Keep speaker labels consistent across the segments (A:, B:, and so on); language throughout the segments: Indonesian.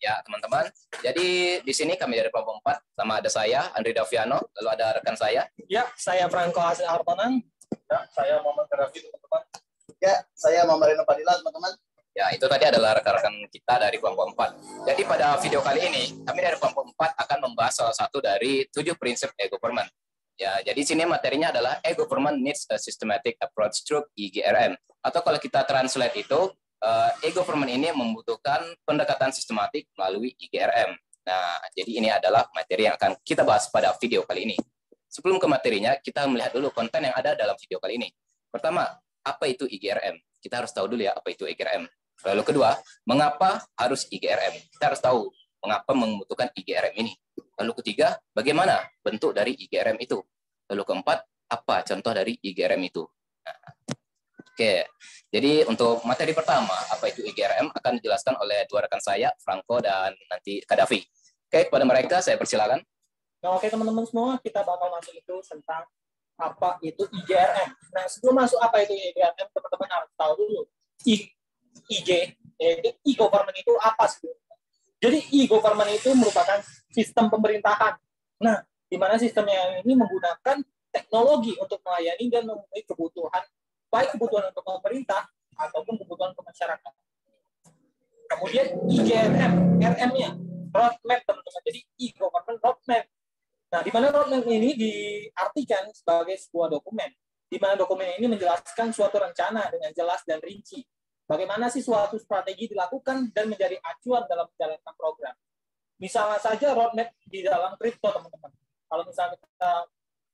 A: Ya, teman-teman. Jadi di sini kami dari kelompok 4, sama ada saya, Andri Daviano, lalu ada rekan saya.
B: Ya, saya Franco Hasil Hartonan.
C: Ya, saya Muhammad Karafi, teman-teman. Ya, saya Muhammad Reno Padilla, teman-teman.
A: Ya, itu tadi adalah rekan-rekan kita dari kelompok 4. Jadi pada video kali ini, kami dari kelompok 4 akan membahas salah satu dari 7 prinsip e-government. Ya, jadi sini materinya adalah e-government needs a systematic approach through EGRM. Atau kalau kita translate itu, e-government ini membutuhkan pendekatan sistematik melalui IGRM. Nah, jadi ini adalah materi yang akan kita bahas pada video kali ini. Sebelum ke materinya, kita melihat dulu konten yang ada dalam video kali ini. Pertama, apa itu IGRM? Kita harus tahu dulu ya apa itu IGRM. Lalu kedua, mengapa harus IGRM? Kita harus tahu mengapa membutuhkan IGRM ini. Lalu ketiga, bagaimana bentuk dari IGRM itu? Lalu keempat, apa contoh dari IGRM itu? Nah, oke, jadi untuk materi pertama, apa itu IGRM, akan dijelaskan oleh dua rekan saya, Franco dan nanti Kadafi. Oke, kepada mereka saya persilakan.
B: Nah, oke teman-teman semua, kita bakal masuk itu tentang apa itu IGRM. Nah, sebelum masuk apa itu IGRM, teman-teman harus tahu dulu. E-government itu apa sebenarnya? Jadi e-government itu merupakan sistem pemerintahan. Nah, di mana sistemnya ini menggunakan teknologi untuk melayani dan memenuhi kebutuhan, baik kebutuhan untuk pemerintah ataupun kebutuhan untuk masyarakat. Kemudian IGRM, RM-nya roadmap teman-teman. Jadi e-government roadmap. Nah, di mana roadmap ini diartikan sebagai sebuah dokumen, di mana dokumen ini menjelaskan suatu rencana dengan jelas dan rinci. Bagaimana sih suatu strategi dilakukan dan menjadi acuan dalam menjalankan program. Misalnya saja roadmap di dalam kripto teman-teman. Kalau misalnya kita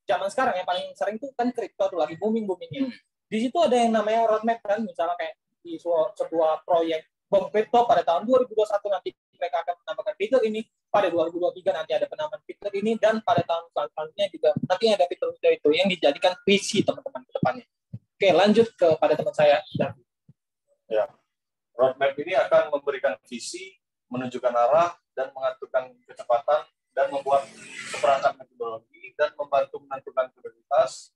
B: zaman sekarang yang paling sering itu kan kripto tuh lagi booming-boomingnya. Di situ ada yang namanya roadmap kan, misalnya kayak di sebuah proyek bom kripto pada tahun 2021 nanti mereka akan menambahkan fitur ini, pada 2023 nanti ada penambahan fitur ini, dan pada tahun selanjutnya juga nanti ada fitur itu yang dijadikan visi teman-teman ke depannya. Oke, lanjut kepada teman saya.
C: Ya, roadmap ini akan memberikan visi, menunjukkan arah, dan mengaturkan kecepatan, dan membuat seperangkat metodologi, dan membantu menentukan prioritas,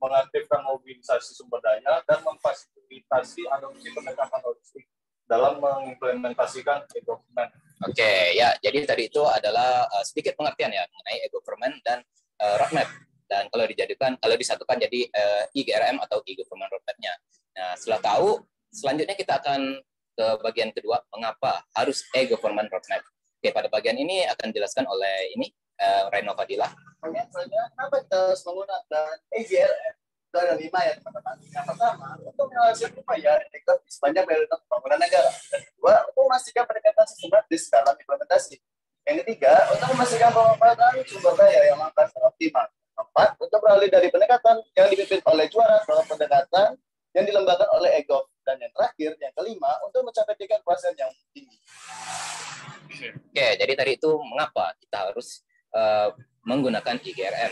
C: mengaktifkan mobilisasi sumber daya, dan memfasilitasi adopsi pendekatan logistik dalam mengimplementasikan e-government.
A: Oke, ya, jadi tadi itu adalah sedikit pengertian ya mengenai e-government dan roadmap. Dan kalau disatukan jadi IGRM atau e-government roadmap-nya. Nah, setelah tahu, selanjutnya kita akan ke bagian kedua, mengapa harus e-government roadmap. Oke, pada bagian ini akan dijelaskan oleh Reno Padilla.
C: Kenapa kita harus menggunakan IGRM? Itu ada 5 ya teman-teman. Yang pertama, untuk menyelesaikan upaya efektif sepanjang prioritas pembangunan negara. Dan kedua, untuk memastikan pendekatan sistematis dalam implementasi. Yang ketiga, untuk memastikan pemanfaatan sumber daya yang akan optimal. Keempat, untuk beralih dari pendekatan yang dipimpin oleh juara ke pendekatan yang dilembagakan oleh EGOV. Dan yang terakhir, yang kelima, untuk mencapai tingkat kepuasan yang tinggi.
A: Oke, jadi tadi itu mengapa kita harus menggunakan IGRM.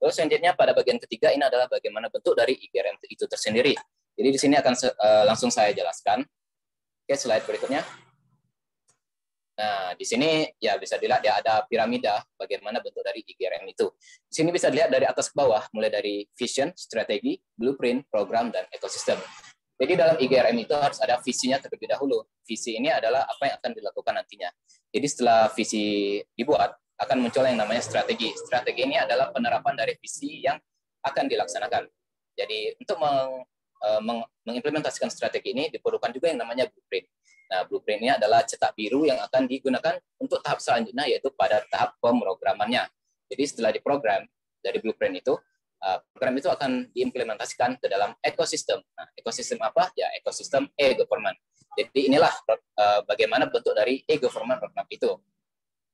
A: Terus selanjutnya pada bagian ketiga ini adalah bagaimana bentuk dari IGRM itu tersendiri. Jadi di sini akan langsung saya jelaskan. Oke, slide berikutnya. Nah, di sini ya bisa dilihat ya ada piramida bagaimana bentuk dari IGRM itu. Di sini bisa dilihat dari atas ke bawah, mulai dari vision, strategi, blueprint, program, dan ekosistem. Jadi dalam IGRM itu harus ada visinya terlebih dahulu. Visi ini adalah apa yang akan dilakukan nantinya. Jadi setelah visi dibuat, akan muncul yang namanya strategi. Strategi ini adalah penerapan dari visi yang akan dilaksanakan. Jadi untuk mengimplementasikan strategi ini diperlukan juga yang namanya blueprint. Nah, blueprint ini adalah cetak biru yang akan digunakan untuk tahap selanjutnya, yaitu pada tahap pemrogramannya. Jadi setelah diprogram dari blueprint itu, program itu akan diimplementasikan ke dalam ekosistem. Nah, ekosistem apa? Ya, ekosistem e-government. Jadi inilah bagaimana bentuk dari e-government roadmap itu.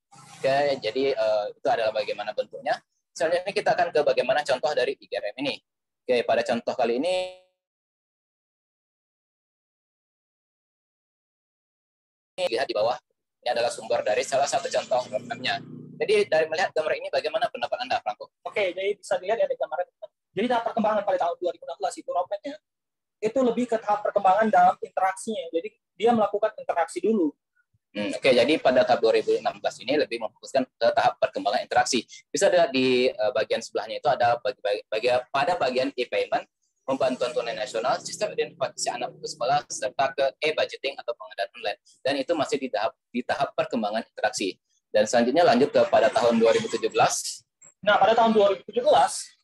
A: Oke, jadi itu adalah bagaimana bentuknya. Selanjutnya kita akan ke bagaimana contoh dari IGRM ini. Oke, pada contoh kali ini lihat di bawah, ini adalah sumber dari salah satu contoh roadmap-nya. Jadi dari melihat gambar ini, bagaimana pendapat Anda, Franco?
B: Oke, jadi bisa dilihat ya di gambar. Jadi tahap perkembangan pada tahun 2016 itu roadmap-nya itu lebih ke tahap perkembangan dalam interaksinya. Jadi dia melakukan interaksi dulu.
A: Oke, jadi pada tahap 2016 ini lebih memfokuskan ke tahap perkembangan interaksi. Bisa dilihat di bagian sebelahnya itu ada pada bagian e-payment, pembantuan tunai nasional, sistem identifikasi anak putus sekolah, serta ke e-budgeting atau pengadaan online. Dan itu masih di tahap perkembangan interaksi. Dan selanjutnya lanjut kepada tahun 2017.
B: Nah, pada tahun 2017,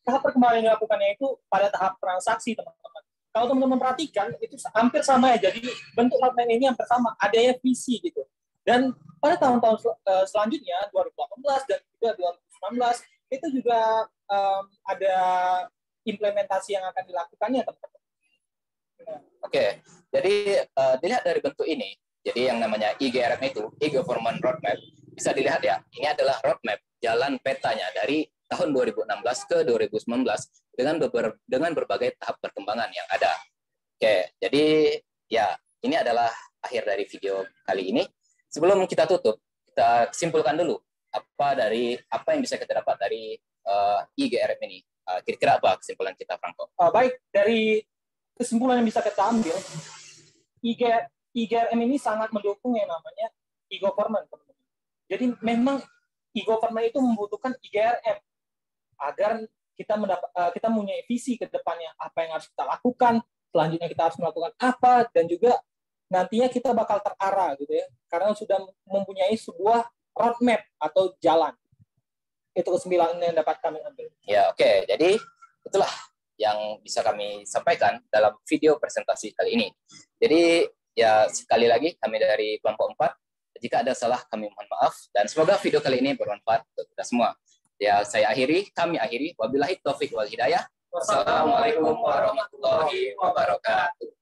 B: tahap perkembangan yang dilakukannya itu pada tahap transaksi, teman-teman. Kalau teman-teman perhatikan, itu hampir sama ya. Jadi bentuk roadmap ini hampir sama, adanya visi gitu. Dan pada tahun-tahun selanjutnya, 2018 dan juga 2019, itu juga ada implementasi yang akan dilakukannya, teman-teman.
A: Oke, jadi dilihat dari bentuk ini, jadi yang namanya IGRM itu, e-government roadmap, bisa dilihat ya, ini adalah roadmap jalan petanya dari tahun 2016 ke 2019 dengan berbagai tahap perkembangan yang ada. Oke, jadi ya ini adalah akhir dari video kali ini. Sebelum kita tutup, kita simpulkan dulu apa yang bisa kita dapat dari IGRM ini. Kira-kira apa kesimpulan kita, Franco?
B: Baik, dari kesimpulan yang bisa kita ambil, IGRM ini sangat mendukung yang namanya e-government, teman-teman. Jadi memang e-government itu membutuhkan IGRM agar kita mempunyai visi ke depannya, apa yang harus kita lakukan, selanjutnya kita harus melakukan apa, dan juga nantinya kita bakal terarah gitu ya, karena sudah mempunyai sebuah roadmap atau jalan. Itu kesimpulan yang dapat kami ambil.
A: Ya, oke. Jadi itulah yang bisa kami sampaikan dalam video presentasi kali ini. Jadi ya sekali lagi kami dari kelompok 4, jika ada salah kami mohon maaf, dan semoga video kali ini bermanfaat untuk kita semua. Ya, kami akhiri. Wabillahi taufik wal hidayah. Wassalamualaikum warahmatullahi wabarakatuh.